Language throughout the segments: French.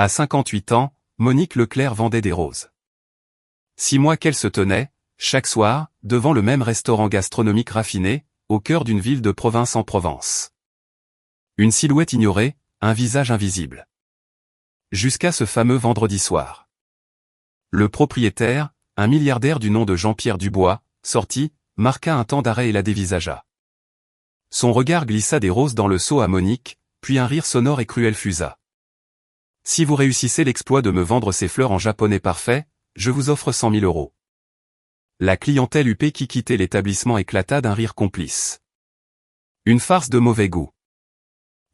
À 58 ans, Monique Leclerc vendait des roses. 6 mois qu'elle se tenait, chaque soir, devant le même restaurant gastronomique raffiné, au cœur d'une ville de province en Provence. Une silhouette ignorée, un visage invisible. Jusqu'à ce fameux vendredi soir. Le propriétaire, un milliardaire du nom de Jean-Pierre Dubois, sortit, marqua un temps d'arrêt et la dévisagea. Son regard glissa des roses dans le seau à Monique, puis un rire sonore et cruel fusa. « Si vous réussissez l'exploit de me vendre ces fleurs en japonais parfait, je vous offre 100 000 euros. » La clientèle huppée qui quittait l'établissement éclata d'un rire complice. Une farce de mauvais goût.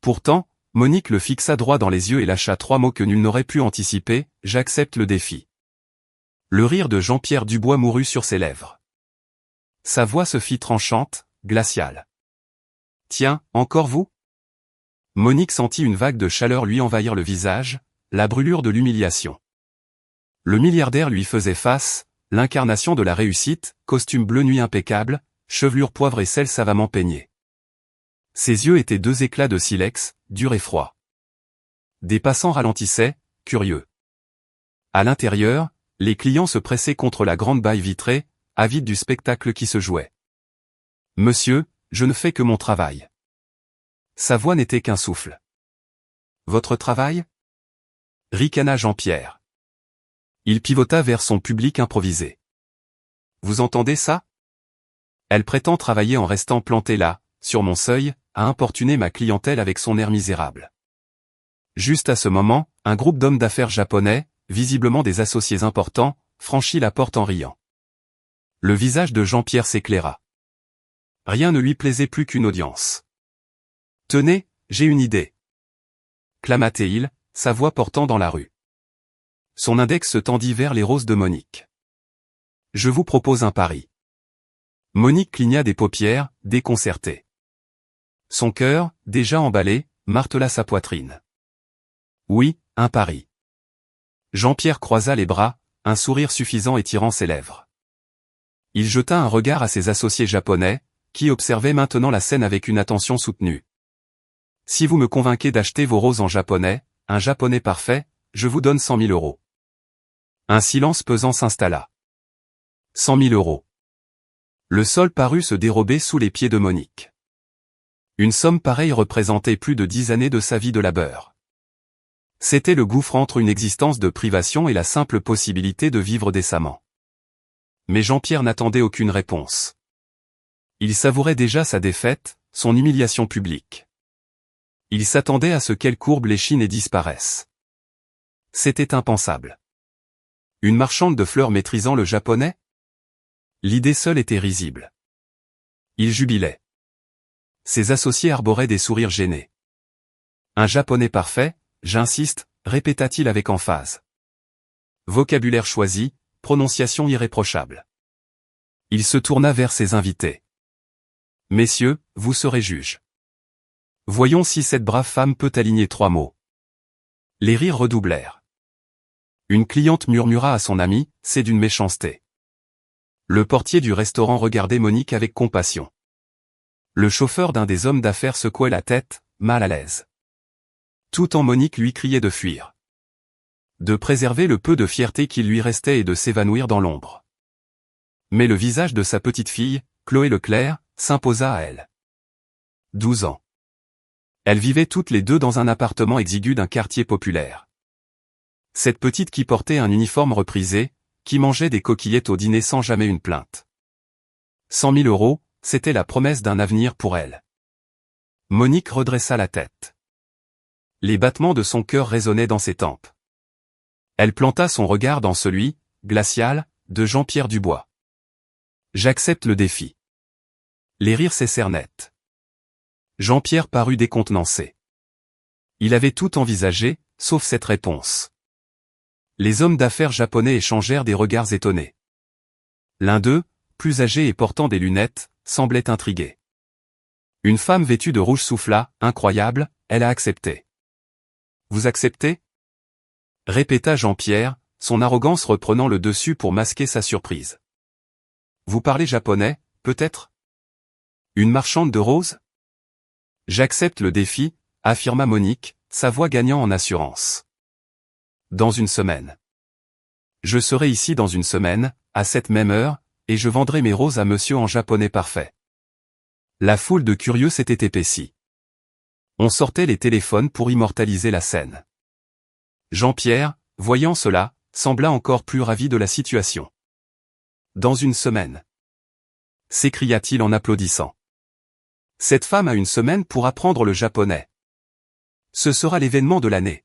Pourtant, Monique le fixa droit dans les yeux et lâcha 3 mots que nul n'aurait pu anticiper, « J'accepte le défi. » Le rire de Jean-Pierre Dubois mourut sur ses lèvres. Sa voix se fit tranchante, glaciale. « Tiens, encore vous ?» Monique sentit une vague de chaleur lui envahir le visage, la brûlure de l'humiliation. Le milliardaire lui faisait face, l'incarnation de la réussite, costume bleu nuit impeccable, chevelure poivre et sel savamment peignée. Ses yeux étaient 2 éclats de silex, durs et froids. Des passants ralentissaient, curieux. À l'intérieur, les clients se pressaient contre la grande baille vitrée, avides du spectacle qui se jouait. « Monsieur, je ne fais que mon travail. » Sa voix n'était qu'un souffle. « Votre travail ?» ricana Jean-Pierre. Il pivota vers son public improvisé. « Vous entendez ça ? Elle prétend travailler en restant plantée là, sur mon seuil, à importuner ma clientèle avec son air misérable. » Juste à ce moment, un groupe d'hommes d'affaires japonais, visiblement des associés importants, franchit la porte en riant. Le visage de Jean-Pierre s'éclaira. Rien ne lui plaisait plus qu'une audience. « Tenez, j'ai une idée. » clama-t-il, sa voix portant dans la rue. Son index se tendit vers les roses de Monique. « Je vous propose un pari. » Monique cligna des paupières, déconcertée. Son cœur, déjà emballé, martela sa poitrine. « Oui, un pari. » Jean-Pierre croisa les bras, un sourire suffisant étirant ses lèvres. Il jeta un regard à ses associés japonais, qui observaient maintenant la scène avec une attention soutenue. « Si vous me convainquez d'acheter vos roses en japonais, un japonais parfait, je vous donne 100 000 euros. » Un silence pesant s'installa. 100 000 euros. Le sol parut se dérober sous les pieds de Monique. Une somme pareille représentait plus de 10 années de sa vie de labeur. C'était le gouffre entre une existence de privation et la simple possibilité de vivre décemment. Mais Jean-Pierre n'attendait aucune réponse. Il savourait déjà sa défaite, son humiliation publique. Il s'attendait à ce qu'elle courbe l'échine et disparaisse. C'était impensable. Une marchande de fleurs maîtrisant le japonais ? L'idée seule était risible. Il jubilait. Ses associés arboraient des sourires gênés. Un japonais parfait, j'insiste, répéta-t-il avec emphase. Vocabulaire choisi, prononciation irréprochable. Il se tourna vers ses invités. Messieurs, vous serez juges. Voyons si cette brave femme peut aligner 3 mots. Les rires redoublèrent. Une cliente murmura à son ami, c'est d'une méchanceté. Le portier du restaurant regardait Monique avec compassion. Le chauffeur d'un des hommes d'affaires secouait la tête, mal à l'aise. Tout en Monique lui criait de fuir. De préserver le peu de fierté qui lui restait et de s'évanouir dans l'ombre. Mais le visage de sa petite fille, Chloé Leclerc, s'imposa à elle. 12 ans. Elles vivaient toutes les deux dans un appartement exigu d'un quartier populaire. Cette petite qui portait un uniforme reprisé, qui mangeait des coquillettes au dîner sans jamais une plainte. 100 000 euros, c'était la promesse d'un avenir pour elle. Monique redressa la tête. Les battements de son cœur résonnaient dans ses tempes. Elle planta son regard dans celui, glacial, de Jean-Pierre Dubois. J'accepte le défi. Les rires cessèrent net. Jean-Pierre parut décontenancé. Il avait tout envisagé, sauf cette réponse. Les hommes d'affaires japonais échangèrent des regards étonnés. L'un d'eux, plus âgé et portant des lunettes, semblait intrigué. Une femme vêtue de rouge souffla, incroyable, elle a accepté. Vous acceptez ? Répéta Jean-Pierre, son arrogance reprenant le dessus pour masquer sa surprise. Vous parlez japonais, peut-être ? Une marchande de roses ? J'accepte le défi, affirma Monique, sa voix gagnant en assurance. Dans une semaine. Je serai ici dans une semaine, à cette même heure, et je vendrai mes roses à monsieur en japonais parfait. La foule de curieux s'était épaissie. On sortait les téléphones pour immortaliser la scène. Jean-Pierre, voyant cela, sembla encore plus ravi de la situation. Dans une semaine. S'écria-t-il en applaudissant. Cette femme a une semaine pour apprendre le japonais. Ce sera l'événement de l'année.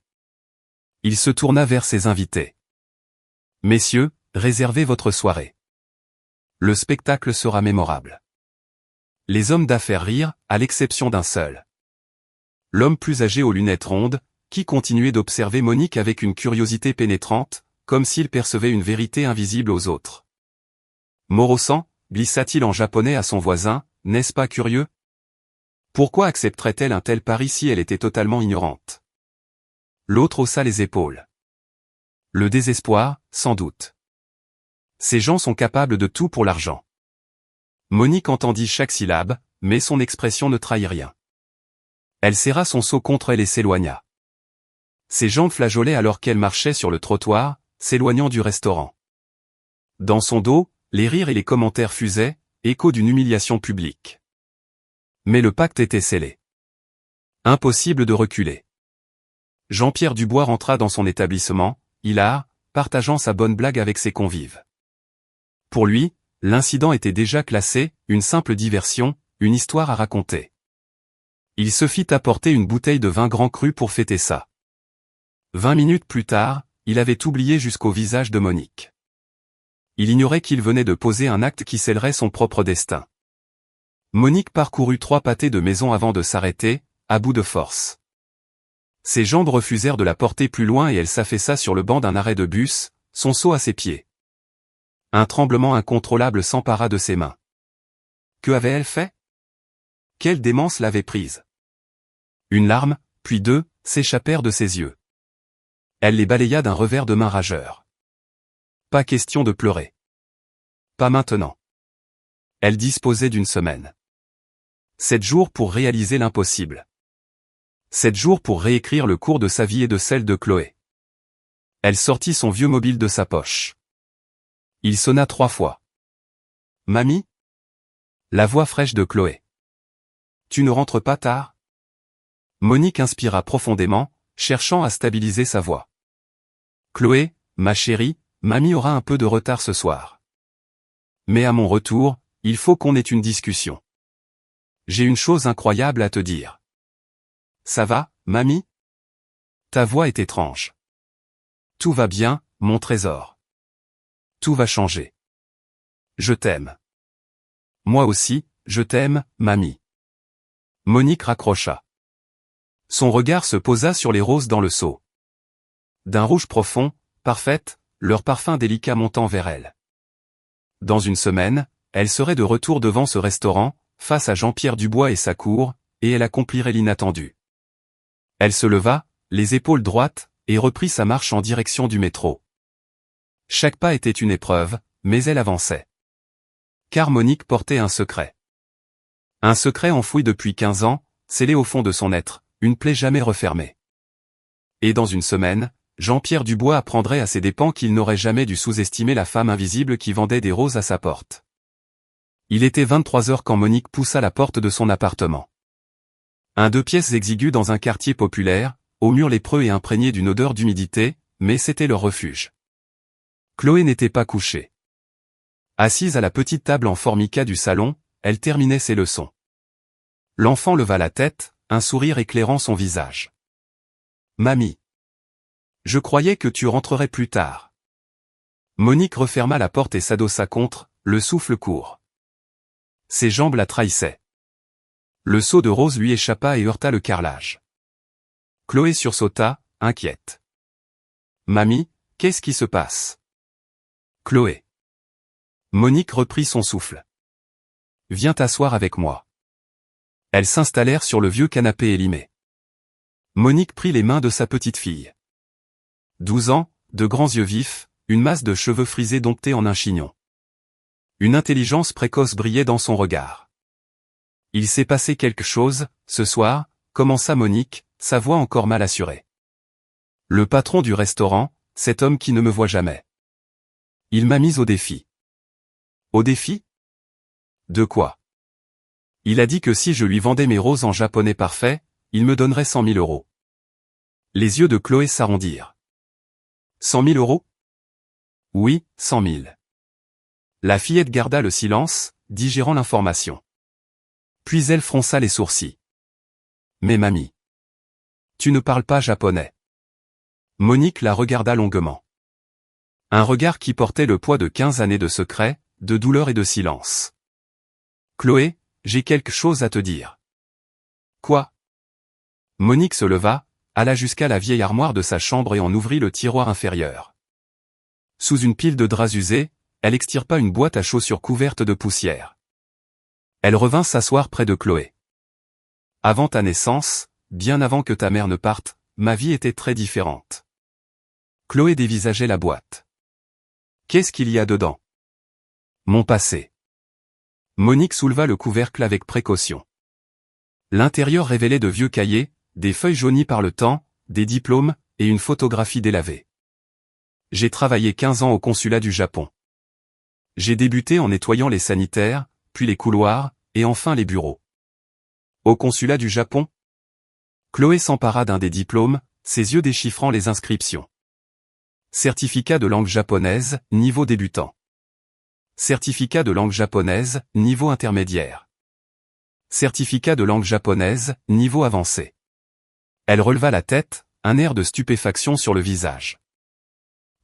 Il se tourna vers ses invités. Messieurs, réservez votre soirée. Le spectacle sera mémorable. Les hommes d'affaires rirent, à l'exception d'un seul. L'homme plus âgé aux lunettes rondes, qui continuait d'observer Monique avec une curiosité pénétrante, comme s'il percevait une vérité invisible aux autres. Moro-san, glissa-t-il en japonais à son voisin, n'est-ce pas curieux? Pourquoi accepterait-elle un tel pari si elle était totalement ignorante? L'autre haussa les épaules. Le désespoir, sans doute. Ces gens sont capables de tout pour l'argent. Monique entendit chaque syllabe, mais son expression ne trahit rien. Elle serra son seau contre elle et s'éloigna. Ses jambes flageolaient alors qu'elle marchait sur le trottoir, s'éloignant du restaurant. Dans son dos, les rires et les commentaires fusaient, écho d'une humiliation publique. Mais le pacte était scellé. Impossible de reculer. Jean-Pierre Dubois rentra dans son établissement, hilar, partageant sa bonne blague avec ses convives. Pour lui, l'incident était déjà classé, une simple diversion, une histoire à raconter. Il se fit apporter une bouteille de vin grand cru pour fêter ça. 20 minutes plus tard, il avait oublié jusqu'au visage de Monique. Il ignorait qu'il venait de poser un acte qui scellerait son propre destin. Monique parcourut 3 pâtés de maison avant de s'arrêter, à bout de force. Ses jambes refusèrent de la porter plus loin et elle s'affaissa sur le banc d'un arrêt de bus, son seau à ses pieds. Un tremblement incontrôlable s'empara de ses mains. Que avait-elle fait? Quelle démence l'avait prise? Une larme, puis 2, s'échappèrent de ses yeux. Elle les balaya d'un revers de main rageur. Pas question de pleurer. Pas maintenant. Elle disposait d'une semaine. 7 jours pour réaliser l'impossible. 7 jours pour réécrire le cours de sa vie et de celle de Chloé. Elle sortit son vieux mobile de sa poche. Il sonna 3 fois. Mamie? La voix fraîche de Chloé. Tu ne rentres pas tard? Monique inspira profondément, cherchant à stabiliser sa voix. Chloé, ma chérie, mamie aura un peu de retard ce soir. Mais à mon retour, il faut qu'on ait une discussion. J'ai une chose incroyable à te dire. Ça va, mamie? Ta voix est étrange. Tout va bien, mon trésor. Tout va changer. Je t'aime. Moi aussi, je t'aime, mamie. Monique raccrocha. Son regard se posa sur les roses dans le seau. D'un rouge profond, parfaite, leur parfum délicat montant vers elle. Dans une semaine, elle serait de retour devant ce restaurant, face à Jean-Pierre Dubois et sa cour, et elle accomplirait l'inattendu. Elle se leva, les épaules droites, et reprit sa marche en direction du métro. Chaque pas était une épreuve, mais elle avançait. Car Monique portait un secret. Un secret enfoui depuis 15 ans, scellé au fond de son être, une plaie jamais refermée. Et dans une semaine, Jean-Pierre Dubois apprendrait à ses dépens qu'il n'aurait jamais dû sous-estimer la femme invisible qui vendait des roses à sa porte. Il était 23 heures quand Monique poussa la porte de son appartement. Un 2 pièces exigu dans un quartier populaire, aux murs lépreux et imprégné d'une odeur d'humidité, mais c'était leur refuge. Chloé n'était pas couchée. Assise à la petite table en formica du salon, elle terminait ses leçons. L'enfant leva la tête, un sourire éclairant son visage. Mamie. Je croyais que tu rentrerais plus tard. Monique referma la porte et s'adossa contre, le souffle court. Ses jambes la trahissaient. Le seau de rose lui échappa et heurta le carrelage. Chloé sursauta, inquiète. Mamie, qu'est-ce qui se passe? Chloé. Monique reprit son souffle. Viens t'asseoir avec moi. Elles s'installèrent sur le vieux canapé élimé. Monique prit les mains de sa petite fille. 12 ans, de grands yeux vifs, une masse de cheveux frisés domptés en un chignon. Une intelligence précoce brillait dans son regard. Il s'est passé quelque chose, ce soir, commença Monique, sa voix encore mal assurée. Le patron du restaurant, cet homme qui ne me voit jamais. Il m'a mise au défi. Au défi? De quoi? Il a dit que si je lui vendais mes roses en japonais parfait, il me donnerait 100 000 euros. Les yeux de Chloé s'arrondirent. 100 000 euros? Oui, 100 000. La fillette garda le silence, digérant l'information. Puis elle fronça les sourcils. Mais mamie, tu ne parles pas japonais. Monique la regarda longuement. Un regard qui portait le poids de 15 années de secret, de douleur et de silence. Chloé, j'ai quelque chose à te dire. Quoi? Monique se leva, alla jusqu'à la vieille armoire de sa chambre et en ouvrit le tiroir inférieur. Sous une pile de draps usés, elle extirpa une boîte à chaussures couverte de poussière. Elle revint s'asseoir près de Chloé. Avant ta naissance, bien avant que ta mère ne parte, ma vie était très différente. Chloé dévisageait la boîte. Qu'est-ce qu'il y a dedans? Mon passé. Monique souleva le couvercle avec précaution. L'intérieur révélait de vieux cahiers, des feuilles jaunies par le temps, des diplômes, et une photographie délavée. J'ai travaillé 15 ans au consulat du Japon. J'ai débuté en nettoyant les sanitaires, puis les couloirs, et enfin les bureaux. Au consulat du Japon? Chloé s'empara d'un des diplômes, ses yeux déchiffrant les inscriptions. Certificat de langue japonaise, niveau débutant. Certificat de langue japonaise, niveau intermédiaire. Certificat de langue japonaise, niveau avancé. Elle releva la tête, un air de stupéfaction sur le visage.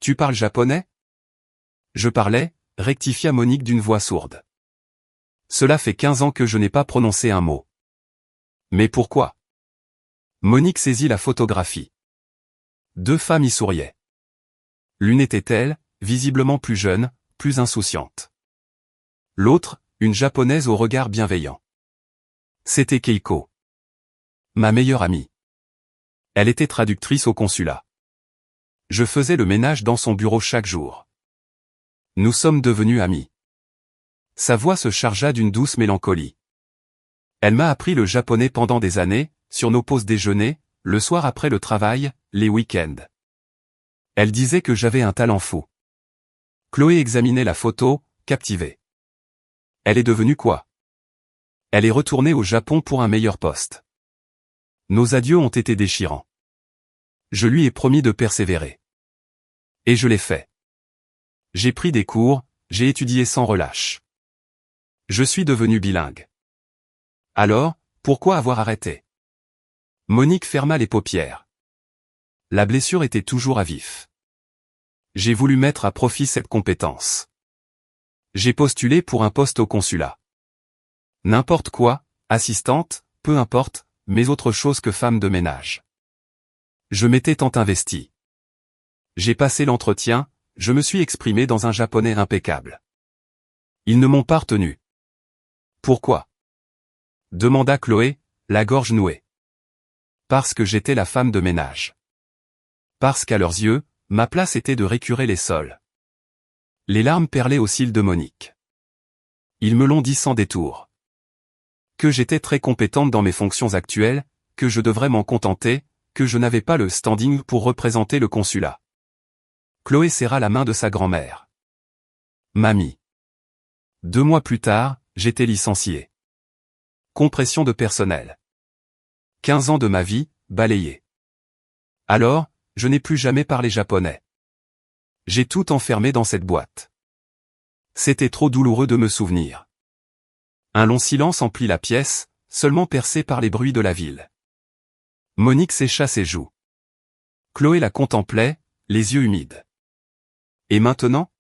Tu parles japonais? Je parlais, rectifia Monique d'une voix sourde. Cela fait 15 ans que je n'ai pas prononcé un mot. Mais pourquoi? Monique saisit la photographie. 2 femmes y souriaient. L'une était elle, visiblement plus jeune, plus insouciante. L'autre, une japonaise au regard bienveillant. C'était Keiko. Ma meilleure amie. Elle était traductrice au consulat. Je faisais le ménage dans son bureau chaque jour. Nous sommes devenus amis. Sa voix se chargea d'une douce mélancolie. Elle m'a appris le japonais pendant des années, sur nos pauses déjeuner, le soir après le travail, les week-ends. Elle disait que j'avais un talent fou. Chloé examinait la photo, captivée. Elle est devenue quoi? Elle est retournée au Japon pour un meilleur poste. Nos adieux ont été déchirants. Je lui ai promis de persévérer. Et je l'ai fait. J'ai pris des cours, j'ai étudié sans relâche. Je suis devenu bilingue. Alors, pourquoi avoir arrêté? Monique ferma les paupières. La blessure était toujours à vif. J'ai voulu mettre à profit cette compétence. J'ai postulé pour un poste au consulat. N'importe quoi, assistante, peu importe, mais autre chose que femme de ménage. Je m'étais tant investi. J'ai passé l'entretien, je me suis exprimé dans un japonais impeccable. Ils ne m'ont pas retenu. Pourquoi? Demanda Chloé, la gorge nouée. Parce que j'étais la femme de ménage. Parce qu'à leurs yeux, ma place était de récurer les sols. Les larmes perlaient aux cils de Monique. Ils me l'ont dit sans détour. Que j'étais très compétente dans mes fonctions actuelles, que je devrais m'en contenter, que je n'avais pas le standing pour représenter le consulat. Chloé serra la main de sa grand-mère. Mamie. 2 mois plus tard, j'étais licencié. Compression de personnel. 15 ans de ma vie, balayés. Alors, je n'ai plus jamais parlé japonais. J'ai tout enfermé dans cette boîte. C'était trop douloureux de me souvenir. Un long silence emplit la pièce, seulement percé par les bruits de la ville. Monique sécha ses joues. Chloé la contemplait, les yeux humides. Et maintenant?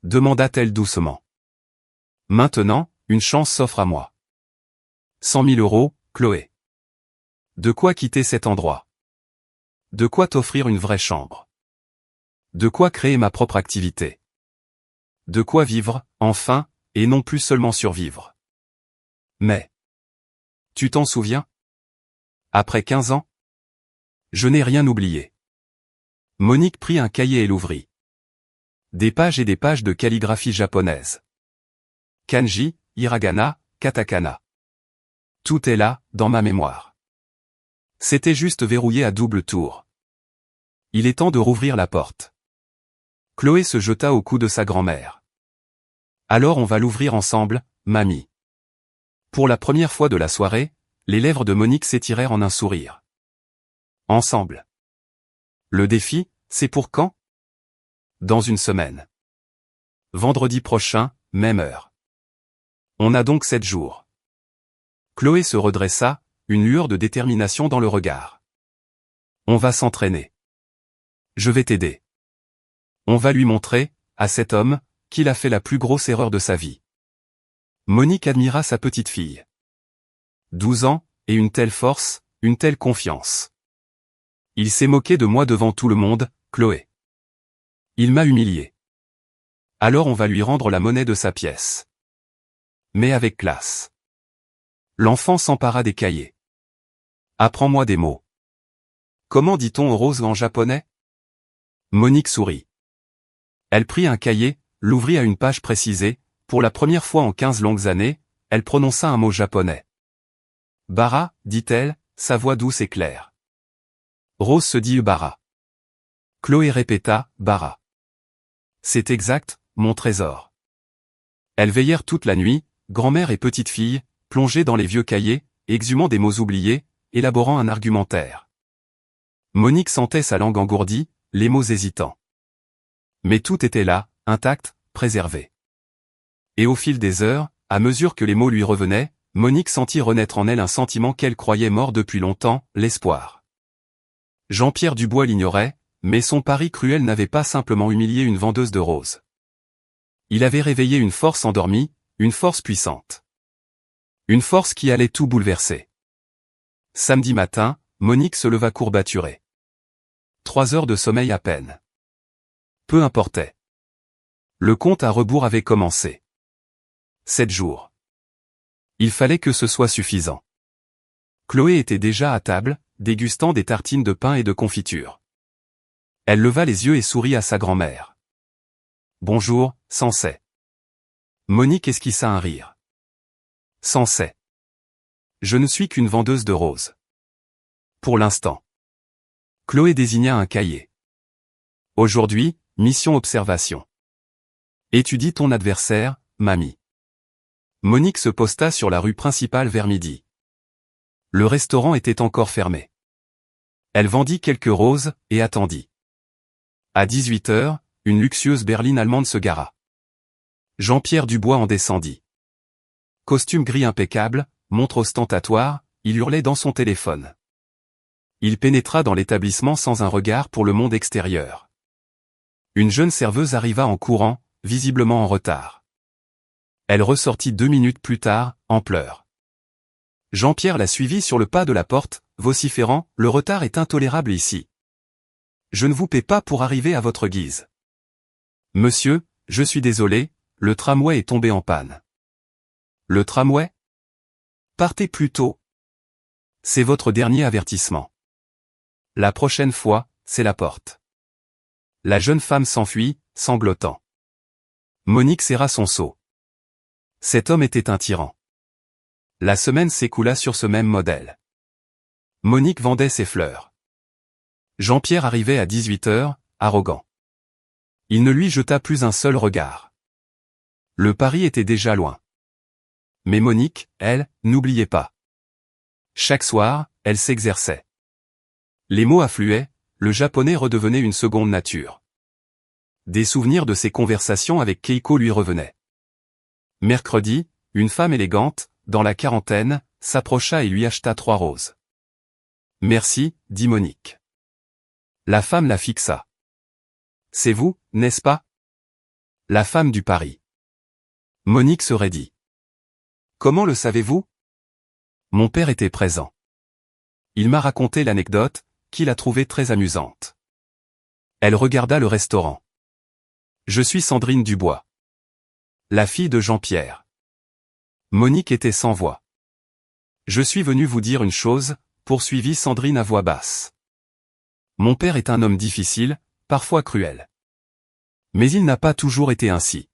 Demanda-t-elle doucement. Maintenant, une chance s'offre à moi. 100 000 euros, Chloé. De quoi quitter cet endroit? De quoi t'offrir une vraie chambre? De quoi créer ma propre activité? De quoi vivre, enfin, et non plus seulement survivre. Mais, tu t'en souviens? Après 15 ans? Je n'ai rien oublié. Monique prit un cahier et l'ouvrit. Des pages et des pages de calligraphie japonaise. Kanji, hiragana, katakana. Tout est là, dans ma mémoire. C'était juste verrouillé à double tour. Il est temps de rouvrir la porte. Chloé se jeta au cou de sa grand-mère. Alors on va l'ouvrir ensemble, mamie. Pour la première fois de la soirée, les lèvres de Monique s'étirèrent en un sourire. Ensemble. Le défi, c'est pour quand? Dans une semaine. Vendredi prochain, même heure. On a donc 7 jours. Chloé se redressa, une lueur de détermination dans le regard. On va s'entraîner. Je vais t'aider. On va lui montrer, à cet homme, qu'il a fait la plus grosse erreur de sa vie. Monique admira sa petite fille. 12 ans, et une telle force, une telle confiance. Il s'est moqué de moi devant tout le monde, Chloé. Il m'a humilié. Alors on va lui rendre la monnaie de sa pièce. Mais avec classe. L'enfant s'empara des cahiers. Apprends-moi des mots. Comment dit-on rose en japonais? Monique sourit. Elle prit un cahier, l'ouvrit à une page précisée, pour la première fois en 15 longues années, elle prononça un mot japonais. Bara, dit-elle, sa voix douce et claire. Rose se dit Bara. Chloé répéta, Bara. C'est exact, mon trésor. Elles veillèrent toute la nuit, grand-mère et petite-fille, plongées dans les vieux cahiers, exhumant des mots oubliés, élaborant un argumentaire. Monique sentait sa langue engourdie, les mots hésitants. Mais tout était là, intact, préservé. Et au fil des heures, à mesure que les mots lui revenaient, Monique sentit renaître en elle un sentiment qu'elle croyait mort depuis longtemps, l'espoir. Jean-Pierre Dubois l'ignorait, mais son pari cruel n'avait pas simplement humilié une vendeuse de roses. Il avait réveillé une force endormie, une force puissante. Une force qui allait tout bouleverser. Samedi matin, Monique se leva courbaturée. 3 heures de sommeil à peine. Peu importait. Le compte à rebours avait commencé. 7 jours. Il fallait que ce soit suffisant. Chloé était déjà à table, dégustant des tartines de pain et de confiture. Elle leva les yeux et sourit à sa grand-mère. Bonjour, Sensei. Monique esquissa un rire. Sensei. Je ne suis qu'une vendeuse de roses. Pour l'instant. Chloé désigna un cahier. Aujourd'hui, mission observation. Étudie ton adversaire, mamie. Monique se posta sur la rue principale vers midi. Le restaurant était encore fermé. Elle vendit quelques roses, et attendit. À 18 heures, une luxueuse berline allemande se gara. Jean-Pierre Dubois en descendit. Costume gris impeccable, montre ostentatoire, il hurlait dans son téléphone. Il pénétra dans l'établissement sans un regard pour le monde extérieur. Une jeune serveuse arriva en courant, visiblement en retard. Elle ressortit 2 minutes plus tard, en pleurs. Jean-Pierre la suivit sur le pas de la porte, vociférant, « Le retard est intolérable ici. Je ne vous paie pas pour arriver à votre guise. Monsieur, je suis désolé, le tramway est tombé en panne. » Le tramway? Partez plus tôt. C'est votre dernier avertissement. La prochaine fois, c'est la porte. La jeune femme s'enfuit, sanglotant. Monique serra son seau. Cet homme était un tyran. La semaine s'écoula sur ce même modèle. Monique vendait ses fleurs. Jean-Pierre arrivait à 18 heures, arrogant. Il ne lui jeta plus un seul regard. Le pari était déjà loin. Mais Monique, elle, n'oubliait pas. Chaque soir, elle s'exerçait. Les mots affluaient, le japonais redevenait une seconde nature. Des souvenirs de ses conversations avec Keiko lui revenaient. Mercredi, une femme élégante, dans la quarantaine, s'approcha et lui acheta 3 roses. Merci, dit Monique. La femme la fixa. C'est vous, n'est-ce pas? La femme du pari. Monique se raidit. Comment le savez-vous? Mon père était présent. Il m'a raconté l'anecdote, qu'il a trouvée très amusante. Elle regarda le restaurant. Je suis Sandrine Dubois. La fille de Jean-Pierre. Monique était sans voix. Je suis venue vous dire une chose, poursuivit Sandrine à voix basse. Mon père est un homme difficile, parfois cruel. Mais il n'a pas toujours été ainsi.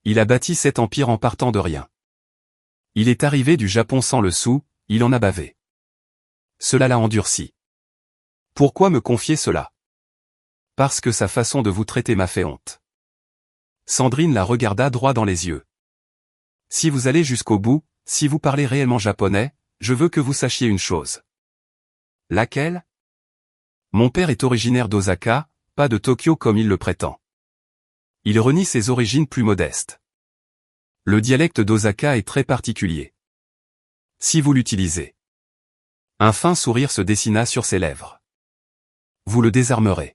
Il a bâti cet empire en partant de rien. Il est arrivé du Japon sans le sou, il en a bavé. Cela l'a endurci. Pourquoi me confier cela? Parce que sa façon de vous traiter m'a fait honte. Sandrine la regarda droit dans les yeux. Si vous allez jusqu'au bout, si vous parlez réellement japonais, je veux que vous sachiez une chose. Laquelle? Mon père est originaire d'Osaka, pas de Tokyo comme il le prétend. Il renie ses origines plus modestes. Le dialecte d'Osaka est très particulier. Si vous l'utilisez. Un fin sourire se dessina sur ses lèvres. Vous le désarmerez.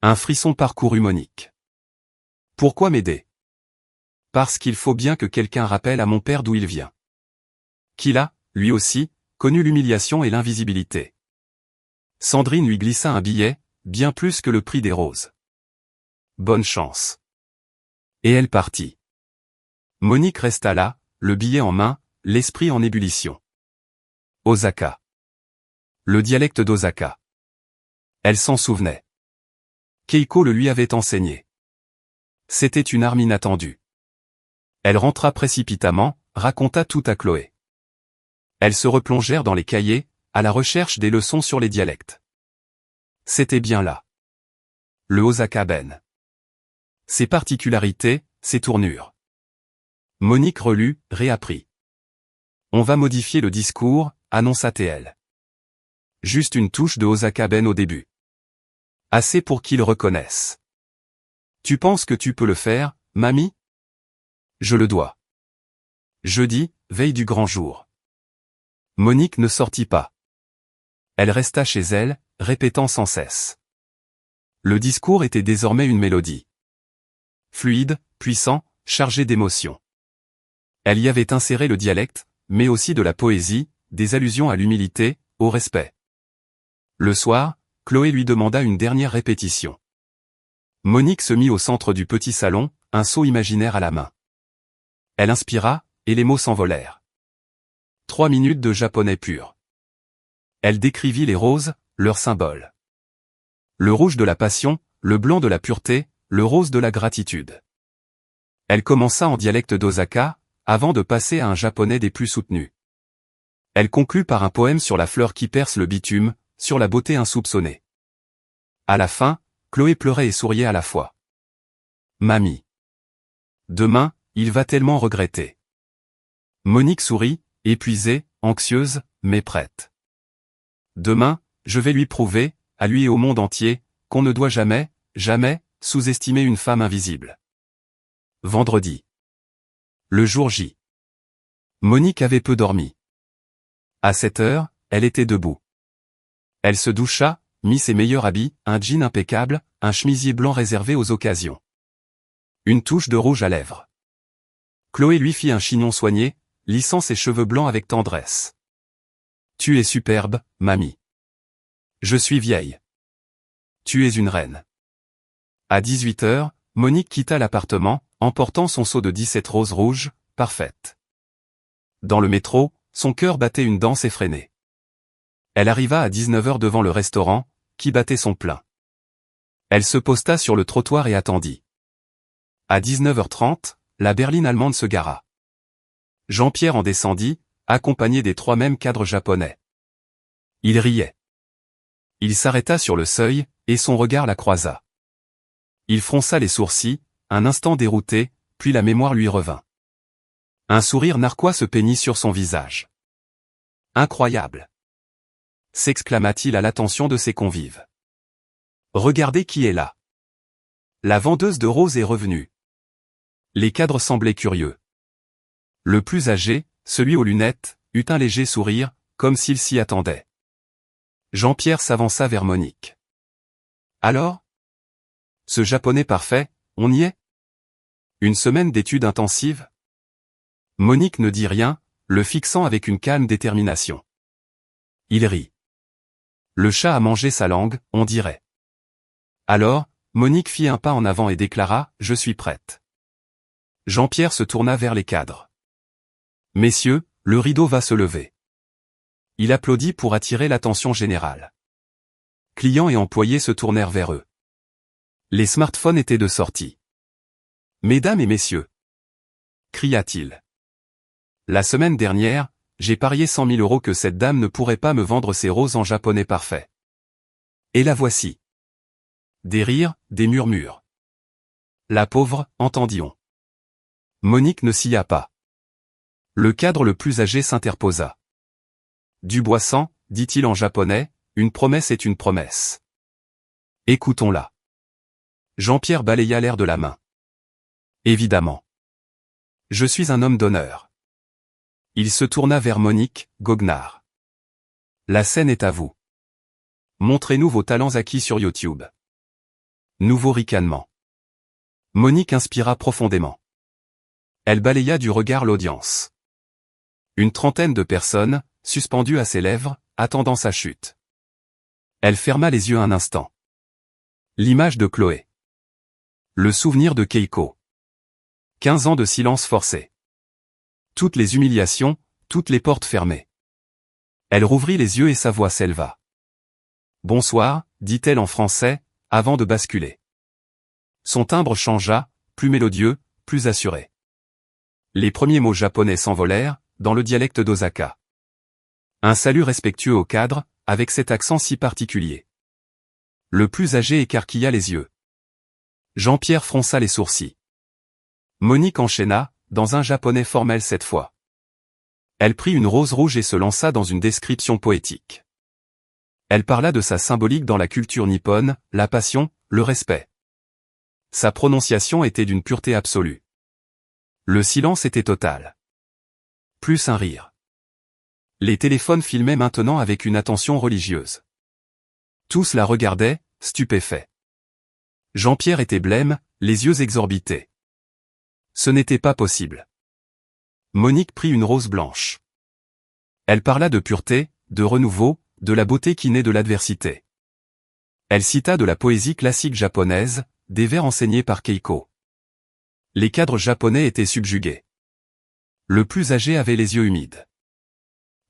Un frisson parcourut Monique. Pourquoi m'aider? Parce qu'il faut bien que quelqu'un rappelle à mon père d'où il vient. Qu'il a, lui aussi, connu l'humiliation et l'invisibilité. Sandrine lui glissa un billet, bien plus que le prix des roses. Bonne chance. Et elle partit. Monique resta là, le billet en main, l'esprit en ébullition. Osaka. Le dialecte d'Osaka. Elle s'en souvenait. Keiko le lui avait enseigné. C'était une arme inattendue. Elle rentra précipitamment, raconta tout à Chloé. Elles se replongèrent dans les cahiers, à la recherche des leçons sur les dialectes. C'était bien là. Le Osaka Ben. Ses particularités, ses tournures. Monique relut, réapprit. On va modifier le discours, annonça-t-elle. Juste une touche de Osaka Ben au début. Assez pour qu'ils reconnaissent. Tu penses que tu peux le faire, mamie? Je le dois. Jeudi, veille du grand jour. Monique ne sortit pas. Elle resta chez elle, répétant sans cesse. Le discours était désormais une mélodie. Fluide, puissant, chargé d'émotion. Elle y avait inséré le dialecte, mais aussi de la poésie, des allusions à l'humilité, au respect. Le soir, Chloé lui demanda une dernière répétition. Monique se mit au centre du petit salon, un seau imaginaire à la main. Elle inspira, et les mots s'envolèrent. 3 minutes de japonais pur. Elle décrivit les roses, leurs symboles. Le rouge de la passion, le blanc de la pureté, le rose de la gratitude. Elle commença en dialecte d'Osaka, avant de passer à un japonais des plus soutenus. Elle conclut par un poème sur la fleur qui perce le bitume, sur la beauté insoupçonnée. À la fin, Chloé pleurait et souriait à la fois. Mamie. Demain, il va tellement regretter. Monique sourit, épuisée, anxieuse, mais prête. Demain, je vais lui prouver, à lui et au monde entier, qu'on ne doit jamais, jamais, sous-estimer une femme invisible. Vendredi. Le jour J. Monique avait peu dormi. À 7 heures, elle était debout. Elle se doucha, mit ses meilleurs habits, un jean impeccable, un chemisier blanc réservé aux occasions. Une touche de rouge à lèvres. Chloé lui fit un chignon soigné, lissant ses cheveux blancs avec tendresse. Tu es superbe, mamie. Je suis vieille. Tu es une reine. À 18 heures, Monique quitta l'appartement, emportant son seau de 17 roses rouges, parfaites. Dans le métro, son cœur battait une danse effrénée. Elle arriva à 19 heures devant le restaurant, qui battait son plein. Elle se posta sur le trottoir et attendit. À 19h30, la berline allemande se gara. Jean-Pierre en descendit, accompagné des 3 mêmes cadres japonais. Il riait. Il s'arrêta sur le seuil, et son regard la croisa. Il fronça les sourcils, un instant dérouté, puis la mémoire lui revint. Un sourire narquois se peignit sur son visage. Incroyable! S'exclama-t-il à l'attention de ses convives. Regardez qui est là. La vendeuse de roses est revenue. Les cadres semblaient curieux. Le plus âgé, celui aux lunettes, eut un léger sourire, comme s'il s'y attendait. Jean-Pierre s'avança vers Monique. Alors? Ce japonais parfait, on y est? Une semaine d'études intensives? Monique ne dit rien, le fixant avec une calme détermination. Il rit. Le chat a mangé sa langue, on dirait. Alors, Monique fit un pas en avant et déclara « Je suis prête ». Jean-Pierre se tourna vers les cadres. « Messieurs, le rideau va se lever. » Il applaudit pour attirer l'attention générale. Clients et employés se tournèrent vers eux. Les smartphones étaient de sortie. « Mesdames et messieurs !» cria-t-il. La semaine dernière, j'ai parié 100 000 € que cette dame ne pourrait pas me vendre ses roses en japonais parfait. Et la voici. Des rires, des murmures. La pauvre, entendit-on. Monique ne s'y a pas. Le cadre le plus âgé s'interposa. Dubois-San, dit-il en japonais, une promesse est une promesse. Écoutons-la. Jean-Pierre balaya l'air de la main. Évidemment. Je suis un homme d'honneur. Il se tourna vers Monique, goguenard. La scène est à vous. Montrez-nous vos talents acquis sur YouTube. Nouveau ricanement. Monique inspira profondément. Elle balaya du regard l'audience. Une trentaine de personnes, suspendues à ses lèvres, attendant sa chute. Elle ferma les yeux un instant. L'image de Chloé. Le souvenir de Keiko. 15 ans de silence forcé. Toutes les humiliations, toutes les portes fermées. Elle rouvrit les yeux et sa voix s'éleva. Bonsoir, dit-elle en français, avant de basculer. Son timbre changea, plus mélodieux, plus assuré. Les premiers mots japonais s'envolèrent, dans le dialecte d'Osaka. Un salut respectueux au cadre, avec cet accent si particulier. Le plus âgé écarquilla les yeux. Jean-Pierre fronça les sourcils. Monique enchaîna, dans un japonais formel cette fois. Elle prit une rose rouge et se lança dans une description poétique. Elle parla de sa symbolique dans la culture nippone, la passion, le respect. Sa prononciation était d'une pureté absolue. Le silence était total. Plus un rire. Les téléphones filmaient maintenant avec une attention religieuse. Tous la regardaient, stupéfaits. Jean-Pierre était blême, les yeux exorbités. Ce n'était pas possible. Monique prit une rose blanche. Elle parla de pureté, de renouveau, de la beauté qui naît de l'adversité. Elle cita de la poésie classique japonaise, des vers enseignés par Keiko. Les cadres japonais étaient subjugués. Le plus âgé avait les yeux humides.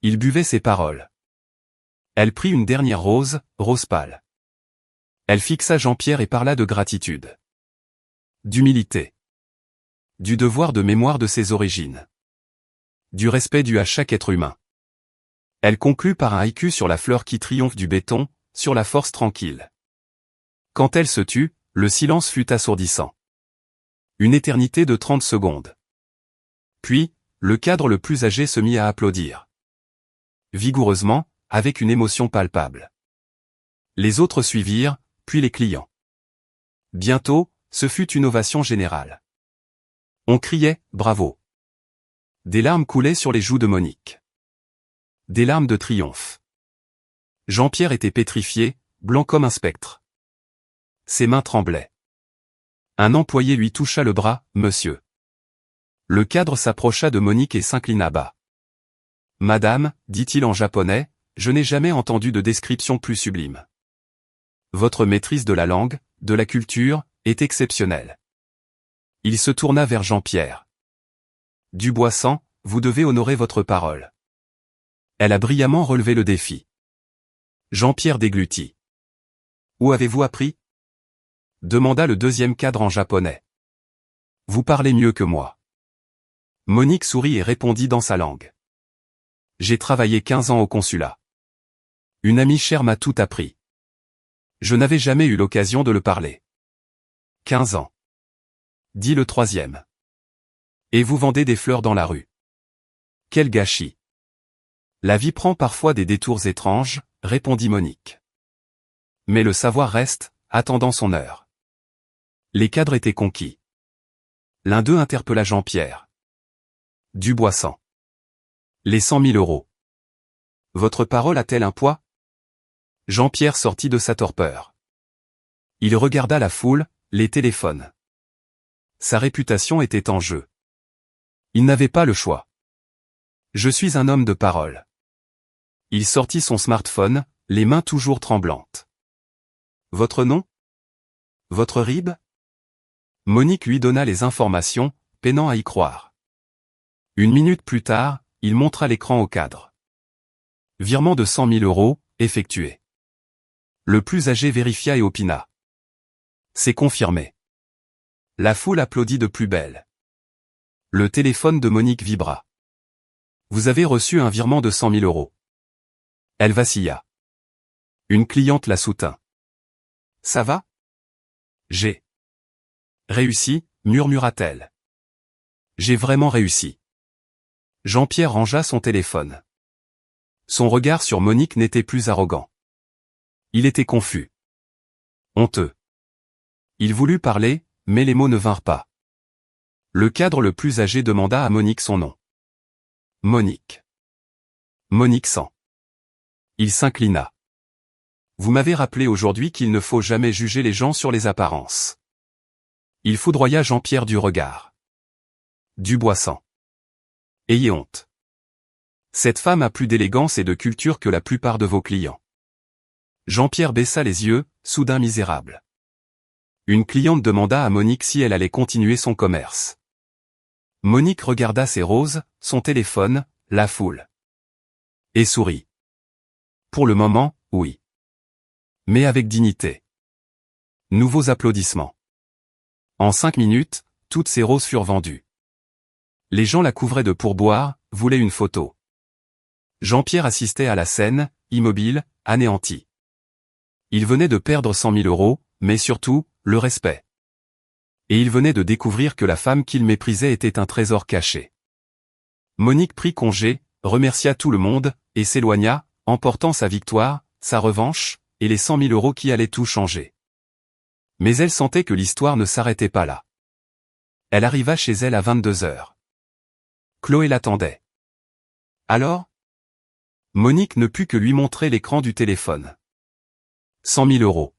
Il buvait ses paroles. Elle prit une dernière rose, rose pâle. Elle fixa Jean-Pierre et parla de gratitude. D'humilité. Du devoir de mémoire de ses origines. Du respect dû à chaque être humain. Elle conclut par un haïku sur la fleur qui triomphe du béton, sur la force tranquille. Quand elle se tut, le silence fut assourdissant. Une éternité de 30 secondes. Puis, le cadre le plus âgé se mit à applaudir. Vigoureusement, avec une émotion palpable. Les autres suivirent, puis les clients. Bientôt, ce fut une ovation générale. On criait « Bravo ». Des larmes coulaient sur les joues de Monique. Des larmes de triomphe. Jean-Pierre était pétrifié, blanc comme un spectre. Ses mains tremblaient. Un employé lui toucha le bras, « Monsieur ». Le cadre s'approcha de Monique et s'inclina bas. « Madame, dit-il en japonais, je n'ai jamais entendu de description plus sublime. Votre maîtrise de la langue, de la culture, est exceptionnelle. » Il se tourna vers Jean-Pierre. « Dubois-San, vous devez honorer votre parole. » Elle a brillamment relevé le défi. Jean-Pierre déglutit. « Où avez-vous appris ?» demanda le deuxième cadre en japonais. « Vous parlez mieux que moi. » Monique sourit et répondit dans sa langue. « J'ai travaillé 15 ans au consulat. Une amie chère m'a tout appris. Je n'avais jamais eu l'occasion de le parler. 15 ans. Dit le troisième. Et vous vendez des fleurs dans la rue. Quel gâchis. La vie prend parfois des détours étranges, répondit Monique. Mais le savoir reste, attendant son heure. Les cadres étaient conquis. L'un d'eux interpella Jean-Pierre. Dubois-San. Les 100 000 euros. Votre parole a-t-elle un poids? Jean-Pierre sortit de sa torpeur. Il regarda la foule, les téléphones. Sa réputation était en jeu. Il n'avait pas le choix. Je suis un homme de parole. Il sortit son smartphone, les mains toujours tremblantes. Votre nom? Votre RIB? Monique lui donna les informations, peinant à y croire. Une minute plus tard, il montra l'écran au cadre. Virement de 100 000 euros, effectué. Le plus âgé vérifia et opina. C'est confirmé. La foule applaudit de plus belle. Le téléphone de Monique vibra. Vous avez reçu un virement de 100 000 euros. Elle vacilla. Une cliente la soutint. Ça va? J'ai réussi, murmura-t-elle. J'ai vraiment réussi. Jean-Pierre rangea son téléphone. Son regard sur Monique n'était plus arrogant. Il était confus. Honteux. Il voulut parler, mais les mots ne vinrent pas. Le cadre le plus âgé demanda à Monique son nom. Monique. Monique sans. Il s'inclina. Vous m'avez rappelé aujourd'hui qu'il ne faut jamais juger les gens sur les apparences. Il foudroya Jean-Pierre du regard. Dubois sans. Ayez honte. Cette femme a plus d'élégance et de culture que la plupart de vos clients. Jean-Pierre baissa les yeux, soudain misérable. Une cliente demanda à Monique si elle allait continuer son commerce. Monique regarda ses roses, son téléphone, la foule. Et sourit. Pour le moment, oui. Mais avec dignité. Nouveaux applaudissements. En 5 minutes, toutes ces roses furent vendues. Les gens la couvraient de pourboires, voulaient une photo. Jean-Pierre assistait à la scène, immobile, anéanti. Il venait de perdre 100 000 euros, mais surtout, le respect. Et il venait de découvrir que la femme qu'il méprisait était un trésor caché. Monique prit congé, remercia tout le monde, et s'éloigna, emportant sa victoire, sa revanche, et les 100 000 euros qui allaient tout changer. Mais elle sentait que l'histoire ne s'arrêtait pas là. Elle arriva chez elle à 22 heures. Chloé l'attendait. Alors ? Monique ne put que lui montrer l'écran du téléphone. 100 000 euros.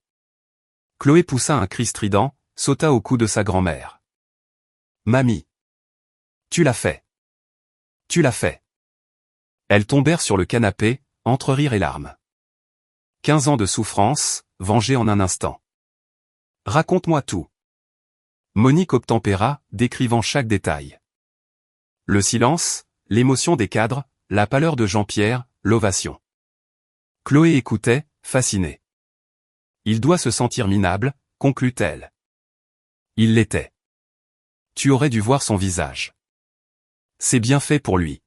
Chloé poussa un cri strident, sauta au cou de sa grand-mère. Mamie. Tu l'as fait. Tu l'as fait. Elles tombèrent sur le canapé, entre rire et larmes. 15 ans de souffrance, vengés en un instant. Raconte-moi tout. Monique obtempéra, décrivant chaque détail. Le silence, l'émotion des cadres, la pâleur de Jean-Pierre, l'ovation. Chloé écoutait, fascinée. Il doit se sentir minable, conclut-elle. Il l'était. Tu aurais dû voir son visage. C'est bien fait pour lui.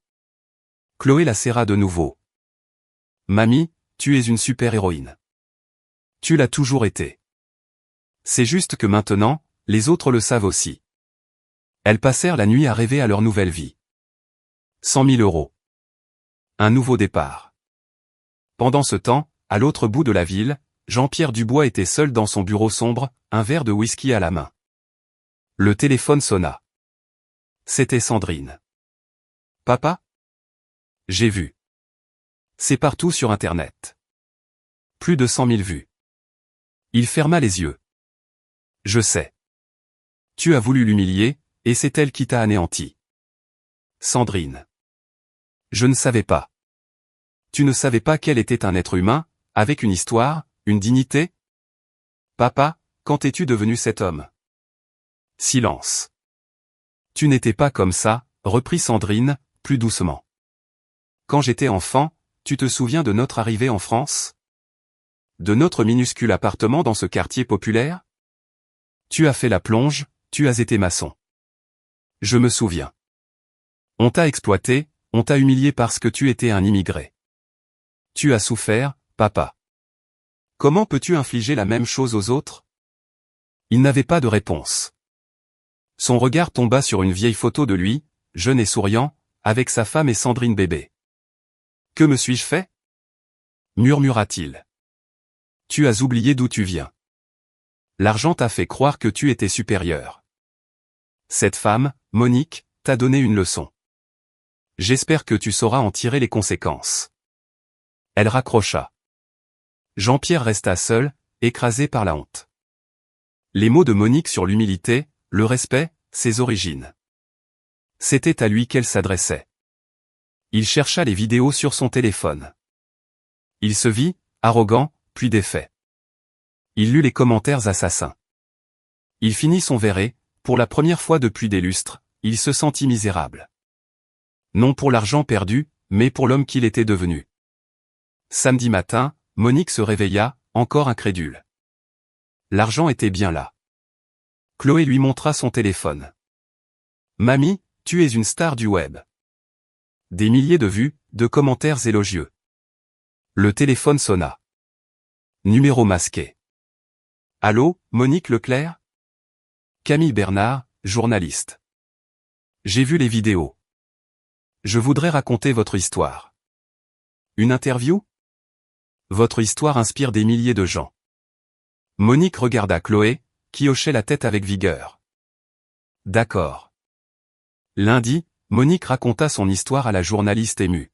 Chloé la serra de nouveau. Mamie, tu es une super-héroïne. Tu l'as toujours été. C'est juste que maintenant, les autres le savent aussi. Elles passèrent la nuit à rêver à leur nouvelle vie. 100 000 euros. Un nouveau départ. Pendant ce temps, à l'autre bout de la ville, Jean-Pierre Dubois était seul dans son bureau sombre, un verre de whisky à la main. Le téléphone sonna. C'était Sandrine. Papa ? J'ai vu. C'est partout sur Internet. Plus de 100 000 vues. Il ferma les yeux. Je sais. Tu as voulu l'humilier, et c'est elle qui t'a anéanti. Sandrine. Je ne savais pas. Tu ne savais pas qu'elle était un être humain, avec une histoire, une dignité ? Papa, quand es-tu devenu cet homme ? Silence. Tu n'étais pas comme ça, reprit Sandrine, plus doucement. Quand j'étais enfant, tu te souviens de notre arrivée en France ? De notre minuscule appartement dans ce quartier populaire ? Tu as fait la plonge, tu as été maçon. Je me souviens. On t'a exploité, on t'a humilié parce que tu étais un immigré. Tu as souffert, papa. Comment peux-tu infliger la même chose aux autres ? Il n'avait pas de réponse. Son regard tomba sur une vieille photo de lui, jeune et souriant, avec sa femme et Sandrine bébé. Que me suis-je fait ? Murmura-t-il. Tu as oublié d'où tu viens. L'argent t'a fait croire que tu étais supérieur. Cette femme, Monique, t'a donné une leçon. J'espère que tu sauras en tirer les conséquences. Elle raccrocha. Jean-Pierre resta seul, écrasé par la honte. Les mots de Monique sur l'humilité, le respect, ses origines. C'était à lui qu'elle s'adressait. Il chercha les vidéos sur son téléphone. Il se vit, arrogant, puis défait. Il lut les commentaires assassins. Il finit son verre et, pour la première fois depuis des lustres, il se sentit misérable. Non pour l'argent perdu, mais pour l'homme qu'il était devenu. Samedi matin, Monique se réveilla, encore incrédule. L'argent était bien là. Chloé lui montra son téléphone. Mamie, tu es une star du web. Des milliers de vues, de commentaires élogieux. Le téléphone sonna. Numéro masqué. Allô, Monique Leclerc? Camille Bernard, journaliste. J'ai vu les vidéos. Je voudrais raconter votre histoire. Une interview? Votre histoire inspire des milliers de gens. Monique regarda Chloé, qui hochait la tête avec vigueur. D'accord. Lundi, Monique raconta son histoire à la journaliste émue.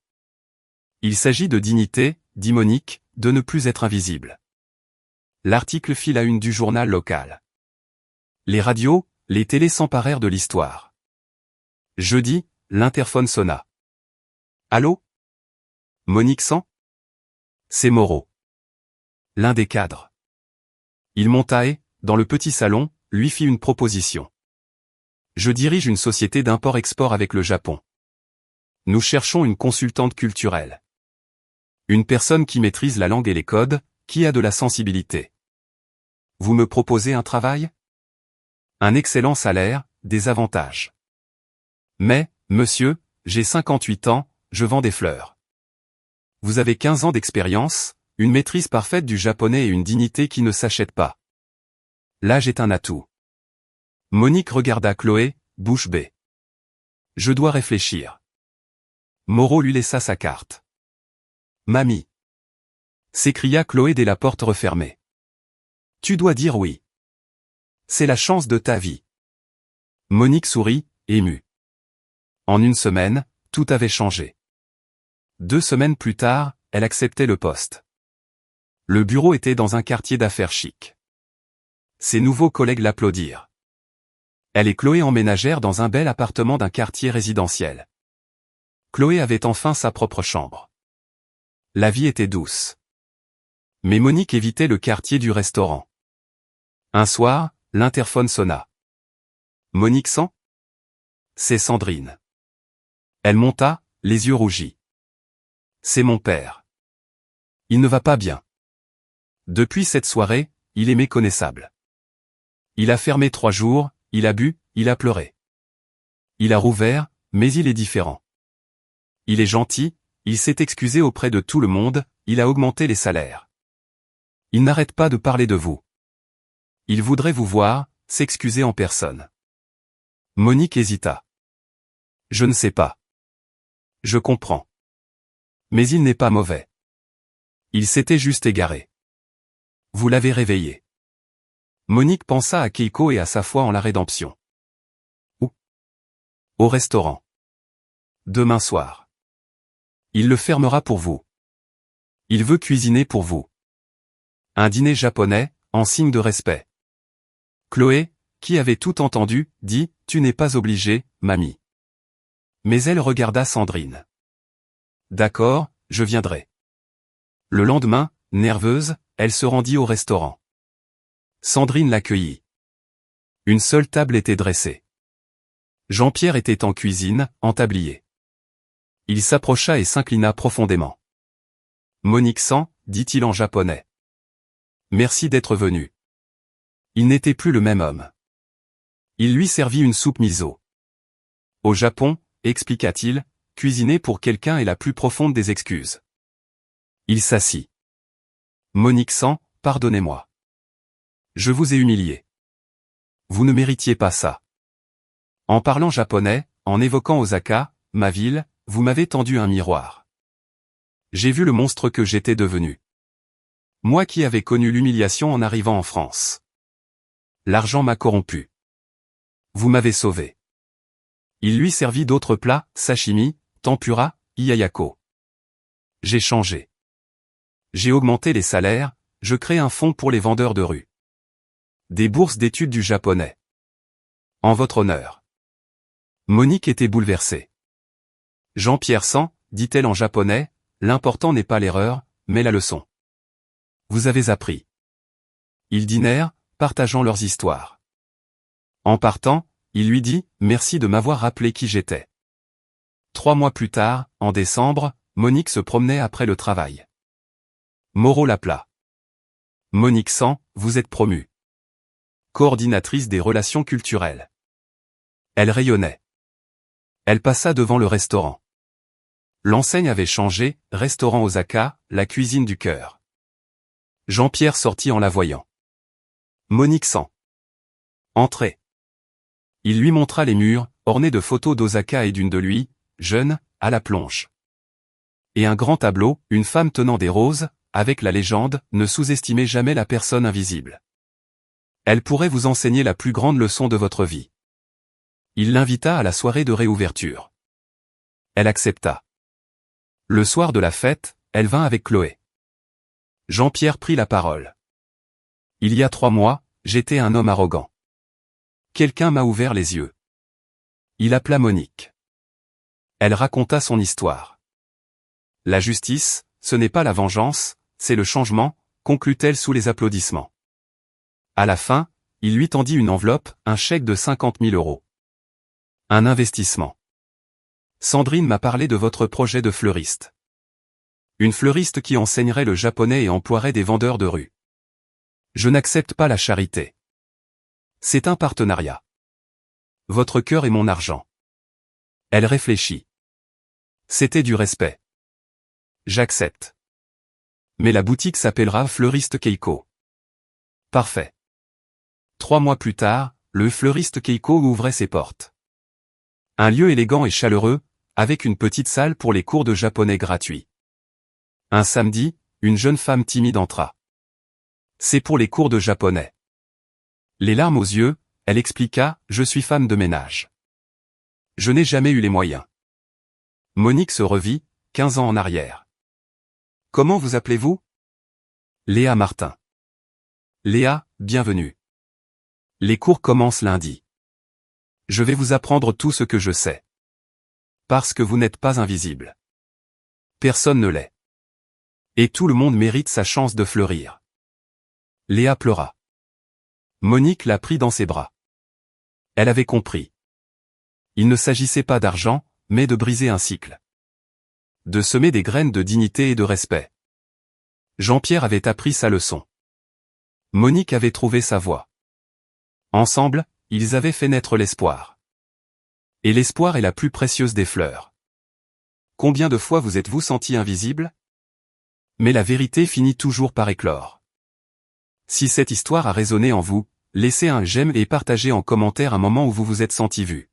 Il s'agit de dignité, dit Monique, de ne plus être invisible. L'article fit la une du journal local. Les radios, les télés s'emparèrent de l'histoire. Jeudi, l'interphone sonna. Allô? Monique Sans? C'est Moreau. L'un des cadres. Il monta et, dans le petit salon, lui fit une proposition. Je dirige une société d'import-export avec le Japon. Nous cherchons une consultante culturelle. Une personne qui maîtrise la langue et les codes, qui a de la sensibilité. Vous me proposez un travail? Un excellent salaire, des avantages. Mais, monsieur, j'ai 58 ans, je vends des fleurs. Vous avez 15 ans d'expérience, une maîtrise parfaite du japonais et une dignité qui ne s'achète pas. L'âge est un atout. Monique regarda Chloé, bouche bée. Je dois réfléchir. Moreau lui laissa sa carte. Mamie. S'écria Chloé dès la porte refermée. Tu dois dire oui. C'est la chance de ta vie. Monique sourit, émue. En une semaine, tout avait changé. 2 semaines plus tard, elle acceptait le poste. Le bureau était dans un quartier d'affaires chic. Ses nouveaux collègues l'applaudirent. Elle et Chloé emménagèrent dans un bel appartement d'un quartier résidentiel. Chloé avait enfin sa propre chambre. La vie était douce. Mais Monique évitait le quartier du restaurant. Un soir, l'interphone sonna. Monique Sans? C'est Sandrine. Elle monta, les yeux rougis. C'est mon père. Il ne va pas bien. Depuis cette soirée, il est méconnaissable. Il a fermé 3 jours, il a bu, il a pleuré. Il a rouvert, mais il est différent. Il est gentil, il s'est excusé auprès de tout le monde, il a augmenté les salaires. Il n'arrête pas de parler de vous. Il voudrait vous voir, s'excuser en personne. Monique hésita. Je ne sais pas. Je comprends. Mais il n'est pas mauvais. Il s'était juste égaré. Vous l'avez réveillé. Monique pensa à Keiko et à sa foi en la rédemption. Où? Au restaurant. Demain soir. Il le fermera pour vous. Il veut cuisiner pour vous. Un dîner japonais, en signe de respect. Chloé, qui avait tout entendu, dit, tu n'es pas obligée, mamie. Mais elle regarda Sandrine. D'accord, je viendrai. Le lendemain, nerveuse, elle se rendit au restaurant. Sandrine l'accueillit. Une seule table était dressée. Jean-Pierre était en cuisine, en tablier. Il s'approcha et s'inclina profondément. Monique Sans, dit-il en japonais. Merci d'être venu. Il n'était plus le même homme. Il lui servit une soupe miso. Au Japon, expliqua-t-il, cuisiner pour quelqu'un est la plus profonde des excuses. Il s'assit. Monique Sans, pardonnez-moi. Je vous ai humilié. Vous ne méritiez pas ça. En parlant japonais, en évoquant Osaka, ma ville, vous m'avez tendu un miroir. J'ai vu le monstre que j'étais devenu. Moi qui avais connu l'humiliation en arrivant en France. L'argent m'a corrompu. Vous m'avez sauvé. Il lui servit d'autres plats, sashimi, tempura, iyayako. J'ai changé. J'ai augmenté les salaires, je crée un fonds pour les vendeurs de rue. Des bourses d'études du japonais. En votre honneur. Monique était bouleversée. Jean-Pierre Sans, dit-elle en japonais, l'important n'est pas l'erreur, mais la leçon. Vous avez appris. Ils dînèrent, partageant leurs histoires. En partant, il lui dit, merci de m'avoir rappelé qui j'étais. 3 mois plus tard, en décembre, Monique se promenait après le travail. Moreau l'appela. Monique Sans, vous êtes promue. Coordinatrice des relations culturelles. Elle rayonnait. Elle passa devant le restaurant. L'enseigne avait changé, restaurant Osaka, la cuisine du cœur. Jean-Pierre sortit en la voyant. Monique sans. Entrez. Il lui montra les murs, ornés de photos d'Osaka et d'une de lui, jeune, à la plonge. Et un grand tableau, une femme tenant des roses, avec la légende « Ne sous-estimez jamais la personne invisible. Elle pourrait vous enseigner la plus grande leçon de votre vie. » Il l'invita à la soirée de réouverture. Elle accepta. Le soir de la fête, elle vint avec Chloé. Jean-Pierre prit la parole. Il y a 3 mois, j'étais un homme arrogant. Quelqu'un m'a ouvert les yeux. Il appela Monique. Elle raconta son histoire. La justice, ce n'est pas la vengeance, c'est le changement, conclut-elle sous les applaudissements. À la fin, il lui tendit une enveloppe, un chèque de 50 000 €. Un investissement. Sandrine m'a parlé de votre projet de fleuriste. Une fleuriste qui enseignerait le japonais et emploierait des vendeurs de rue. Je n'accepte pas la charité. C'est un partenariat. Votre cœur est mon argent. Elle réfléchit. C'était du respect. J'accepte. Mais la boutique s'appellera Fleuriste Keiko. Parfait. 3 mois plus tard, le Fleuriste Keiko ouvrait ses portes. Un lieu élégant et chaleureux, avec une petite salle pour les cours de japonais gratuits. Un samedi, une jeune femme timide entra. C'est pour les cours de japonais. Les larmes aux yeux, elle expliqua, je suis femme de ménage. Je n'ai jamais eu les moyens. Monique se revit, 15 ans en arrière. Comment vous appelez-vous? Léa Martin. Léa, bienvenue. Les cours commencent lundi. Je vais vous apprendre tout ce que je sais. Parce que vous n'êtes pas invisible. Personne ne l'est. Et tout le monde mérite sa chance de fleurir. Léa pleura. Monique la prit dans ses bras. Elle avait compris. Il ne s'agissait pas d'argent, mais de briser un cycle. De semer des graines de dignité et de respect. Jean-Pierre avait appris sa leçon. Monique avait trouvé sa voie. Ensemble, ils avaient fait naître l'espoir. Et l'espoir est la plus précieuse des fleurs. Combien de fois vous êtes-vous senti invisible? Mais la vérité finit toujours par éclore. Si cette histoire a résonné en vous, laissez un j'aime et partagez en commentaire un moment où vous vous êtes senti vu.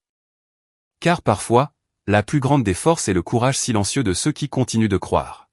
Car parfois, la plus grande des forces est le courage silencieux de ceux qui continuent de croire.